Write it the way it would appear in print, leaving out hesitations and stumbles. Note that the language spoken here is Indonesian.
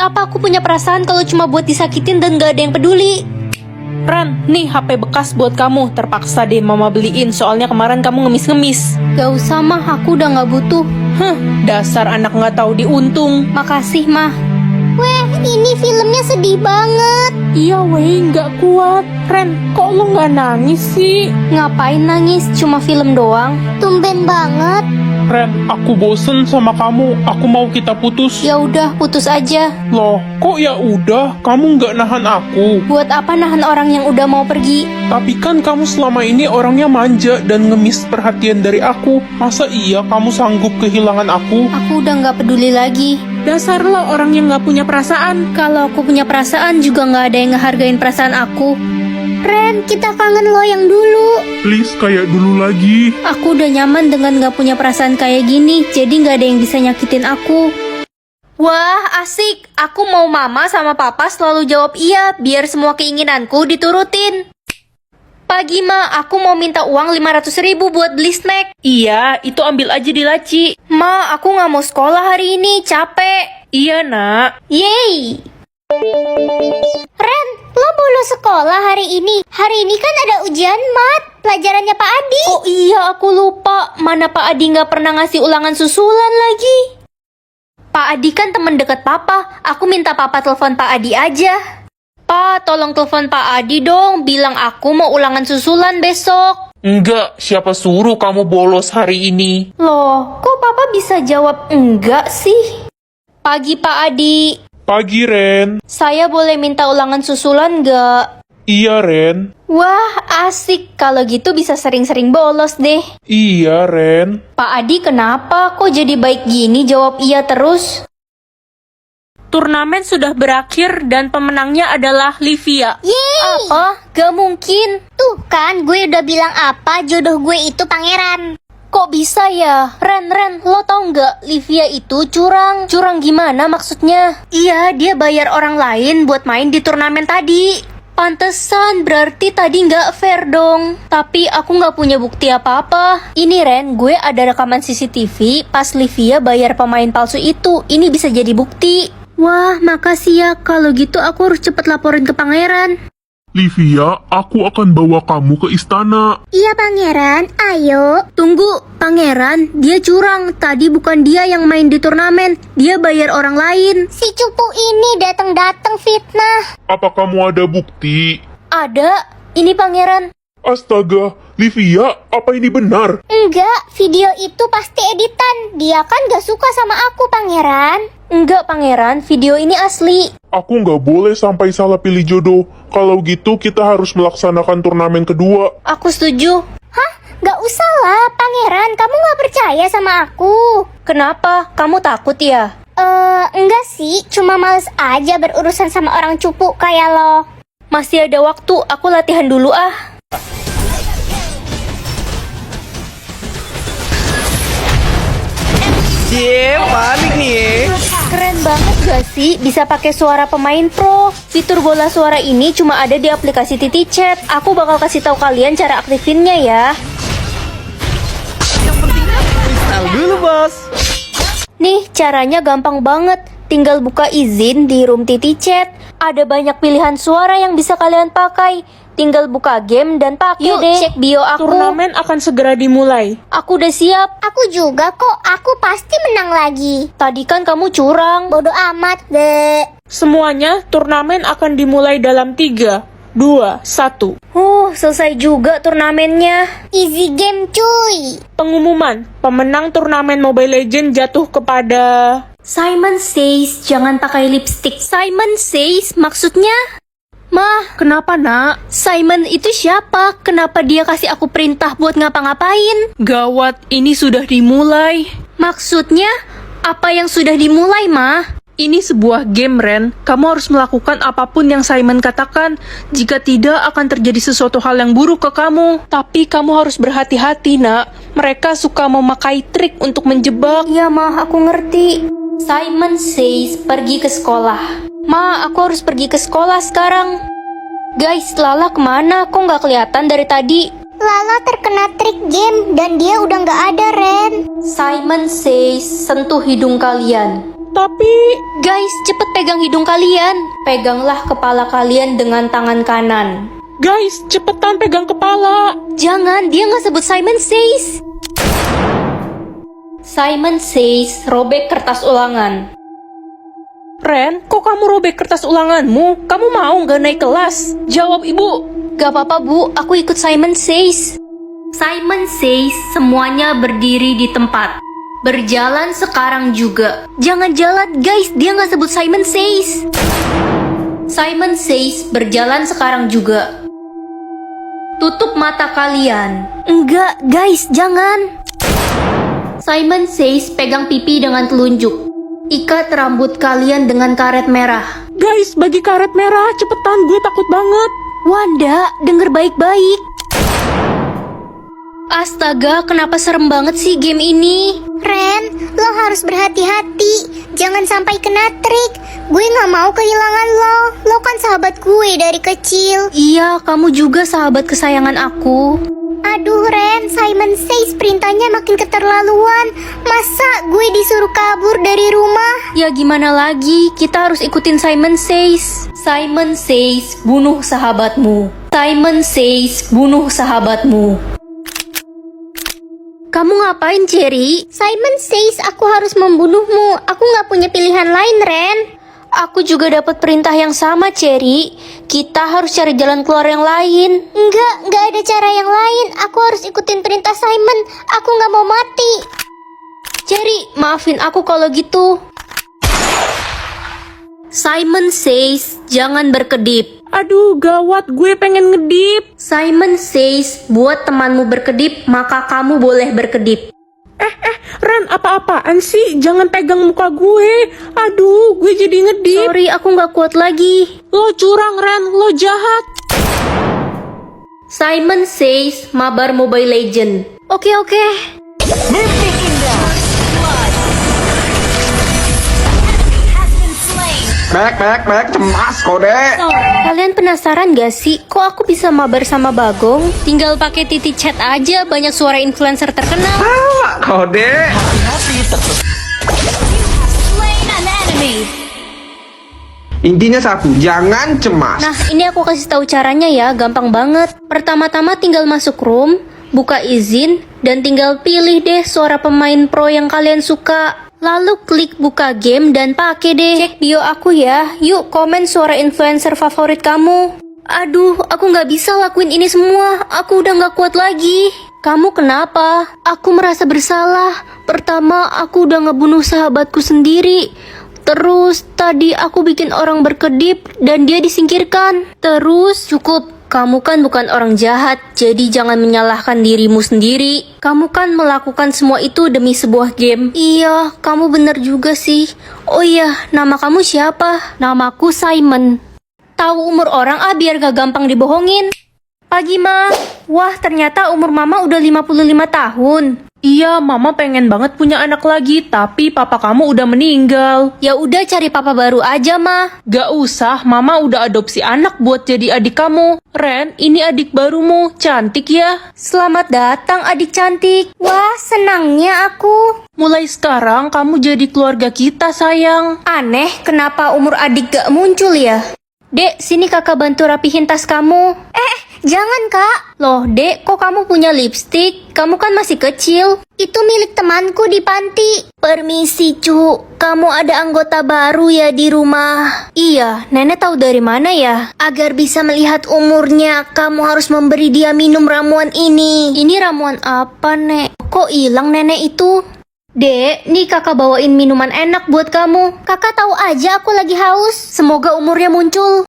apa aku punya perasaan kalau cuma buat disakitin dan gak ada yang peduli? Ren, nih HP bekas buat kamu. Terpaksa deh mama beliin, soalnya kemarin kamu ngemis-ngemis. Gak usah mah, aku udah gak butuh. Dasar anak gak tahu diuntung. Makasih mah. Weh, ini filmnya sedih banget. Iya weh, gak kuat. Ren, kok lo gak nangis sih? Ngapain nangis, cuma film doang. Tumben banget. Ren, aku bosen sama kamu. Aku mau kita putus. Ya udah, putus aja. Loh, kok ya udah? Kamu nggak nahan aku. Buat apa nahan orang yang udah mau pergi? Tapi kan kamu selama ini orangnya manja dan ngemis perhatian dari aku. Masa iya kamu sanggup kehilangan aku? Aku udah gak peduli lagi. Dasar lo orang yang gak punya perasaan. Kalau aku punya perasaan juga gak ada yang ngehargain perasaan aku. Ren, kita kangen lo yang dulu. Please, kayak dulu lagi. Aku udah nyaman dengan gak punya perasaan kayak gini, jadi gak ada yang bisa nyakitin aku. Wah, asik. Aku mau mama sama papa selalu jawab iya, biar semua keinginanku diturutin. Pagi ma, aku mau minta uang 500.000 buat beli snack. Iya, itu ambil aja di laci. Ma, aku gak mau sekolah hari ini, capek. Iya nak. Yeay. Ren, lo bolos sekolah hari ini. Hari ini kan ada ujian mat, pelajarannya Pak Adi. Oh iya, aku lupa. Mana Pak Adi gak pernah ngasih ulangan susulan lagi. Pak Adi kan temen deket papa. Aku minta papa telepon Pak Adi aja. Pa, tolong telepon Pak Adi dong. Bilang aku mau ulangan susulan besok. Enggak, siapa suruh kamu bolos hari ini? Loh, kok papa bisa jawab enggak sih? Pagi Pak Adi. Pagi, Ren. Saya boleh minta ulangan susulan nggak? Iya, Ren. Wah, asik. Kalau gitu bisa sering-sering bolos deh. Iya, Ren. Pak Adi kenapa? Kok jadi baik gini jawab iya terus? Turnamen sudah berakhir dan pemenangnya adalah Livia. Yeay. Apa? Gak mungkin. Tuh kan, gue udah bilang apa, jodoh gue itu pangeran. Kok bisa ya? Ren, lo tau nggak? Livia itu curang. Curang gimana maksudnya? Iya, dia bayar orang lain buat main di turnamen tadi. Pantesan, berarti tadi nggak fair dong. Tapi aku nggak punya bukti apa-apa. Ini Ren, gue ada rekaman CCTV pas Livia bayar pemain palsu itu. Ini bisa jadi bukti. Wah, makasih ya. Kalau gitu aku harus cepet laporin ke pangeran. Livia, aku akan bawa kamu ke istana. Iya pangeran, ayo. Tunggu, pangeran, dia curang. Tadi bukan dia yang main di turnamen. Dia bayar orang lain. Si cupu ini datang-datang fitnah. Apa kamu ada bukti? Ada, ini pangeran. Astaga, Livia, apa ini benar? Enggak, video itu pasti editan. Dia kan gak suka sama aku pangeran. Enggak pangeran, video ini asli. Aku nggak boleh sampai salah pilih jodoh. Kalau gitu kita harus melaksanakan turnamen kedua. Aku setuju. Hah? Gak usah lah pangeran, kamu gak percaya sama aku. Kenapa? Kamu takut ya? Enggak sih, cuma males aja berurusan sama orang cupu kayak lo. Masih ada waktu, aku latihan dulu ah. Panik nih. Keren banget gak sih? Bisa pakai suara pemain pro. Fitur bola suara ini cuma ada di aplikasi Titi Chat. Aku bakal kasih tahu kalian cara aktifinnya ya. Install dulu bos. Nih, caranya gampang banget. Tinggal buka izin di room Titi Chat. Ada banyak pilihan suara yang bisa kalian pakai. Tinggal buka game dan pakai Yuk, deh. Cek bio aku. Turnamen akan segera dimulai. Aku udah siap. Aku juga kok, aku pasti menang lagi. Tadi kan kamu curang. Bodoh amat deh. Semuanya, turnamen akan dimulai dalam 3, 2, 1. Selesai juga turnamennya. Easy game cuy. Pengumuman, pemenang turnamen Mobile Legends jatuh kepada... Simon says jangan pakai lipstick. Simon says maksudnya? Mah, Kenapa nak? Simon itu siapa? Kenapa dia kasih aku perintah buat ngapa-ngapain? Gawat, ini sudah dimulai. Maksudnya, apa yang sudah dimulai, Mah? Ini sebuah game, Ren. Kamu harus melakukan apapun yang Simon katakan. Jika tidak, akan terjadi sesuatu hal yang buruk ke kamu. Tapi kamu harus berhati-hati, nak. Mereka suka memakai trik untuk menjebak. Iya, Mah, aku ngerti. Simon says pergi ke sekolah. Ma, aku harus pergi ke sekolah sekarang. Guys, Lala kemana? Kok nggak kelihatan dari tadi? Lala terkena trik game dan dia udah nggak ada, Ren. Simon says sentuh hidung kalian. Tapi... Guys, cepet pegang hidung kalian. Peganglah kepala kalian dengan tangan kanan. Guys, cepetan pegang kepala. Jangan, dia nggak sebut Simon Says. Simon Says, robek kertas ulangan. Ren, kok kamu robek kertas ulanganmu? Kamu mau nggak naik kelas? Jawab ibu. Gak apa-apa bu, aku ikut Simon Says. Simon Says, semuanya berdiri di tempat. Berjalan sekarang juga. Jangan jalan guys, dia nggak sebut Simon Says. Simon Says, berjalan sekarang juga. Tutup mata kalian. Enggak guys, jangan. Simon Says, pegang pipi dengan telunjuk. Ikat rambut kalian dengan karet merah. Guys, bagi karet merah, cepetan, gue takut banget. Wanda, denger baik-baik. Astaga, kenapa serem banget sih game ini? Ren, lo harus berhati-hati. Jangan sampai kena trik. Gue gak mau kehilangan lo. Lo kan sahabat gue dari kecil. Iya, kamu juga sahabat kesayangan aku. Aduh Ren, Simon Says perintahnya makin keterlaluan. Masa gue disuruh kabur dari rumah? Ya gimana lagi, kita harus ikutin Simon Says. Simon Says, bunuh sahabatmu. Simon Says, bunuh sahabatmu. Kamu ngapain, Cherry? Simon Says aku harus membunuhmu. Aku gak punya pilihan lain, Ren. Aku juga dapat perintah yang sama, Cherry. Kita harus cari jalan keluar yang lain. Enggak ada cara yang lain. Aku harus ikutin perintah Simon. Aku gak mau mati. Cherry, maafin aku kalau gitu. Simon Says, jangan berkedip. Aduh, gawat, gue pengen ngedip. Simon Says, buat temanmu berkedip, maka kamu boleh berkedip. Ren, apa-apaan sih? Jangan pegang muka gue. Aduh, gue jadi ngedip. Sorry, aku nggak kuat lagi. Lo curang, Ren. Lo jahat. Simon Says, mabar Mobile Legend. Oke. Mek, cemas kode. Kalian penasaran gak sih, kok aku bisa mabar sama Bagong? Tinggal pakai titi chat aja, banyak suara influencer terkenal. Kode. Intinya satu, jangan cemas. Nah, ini aku kasih tahu caranya ya, gampang banget. Pertama-tama tinggal masuk room, buka izin, dan tinggal pilih deh suara pemain pro yang kalian suka. Lalu klik buka game dan pakai deh. Cek bio aku ya. Yuk komen suara influencer favorit kamu. Aduh, aku nggak bisa lakuin ini semua. Aku udah nggak kuat lagi. Kamu kenapa? Aku merasa bersalah. Pertama, aku udah ngebunuh sahabatku sendiri. Terus, tadi aku bikin orang berkedip dan dia disingkirkan. Terus, cukup. Kamu kan bukan orang jahat, jadi jangan menyalahkan dirimu sendiri. Kamu kan melakukan semua itu demi sebuah game. Iya, kamu bener juga sih. Oh iya, nama kamu siapa? Namaku Simon. Tahu umur orang biar gak gampang dibohongin. Pagi, Ma. Wah, ternyata umur Mama udah 55 tahun. Iya, Mama pengen banget punya anak lagi, tapi papa kamu udah meninggal. Ya udah cari papa baru aja, Ma. Gak usah, Mama udah adopsi anak buat jadi adik kamu. Ren, ini adik barumu, cantik ya. Selamat datang adik cantik. Wah, senangnya aku. Mulai sekarang kamu jadi keluarga kita, sayang. Aneh, kenapa umur adik gak muncul ya? Dek, sini kakak bantu rapihin tas kamu. Jangan kak. Loh, Dek, kok kamu punya lipstik? Kamu kan masih kecil. Itu milik temanku di panti. Permisi, Cu. Kamu ada anggota baru ya di rumah? Iya, Nenek tahu dari mana ya? Agar bisa melihat umurnya, kamu harus memberi dia minum ramuan ini. Ini ramuan apa, Nek? Kok hilang Nenek itu? Dek, nih kakak bawain minuman enak buat kamu. Kakak tahu aja aku lagi haus. Semoga umurnya muncul.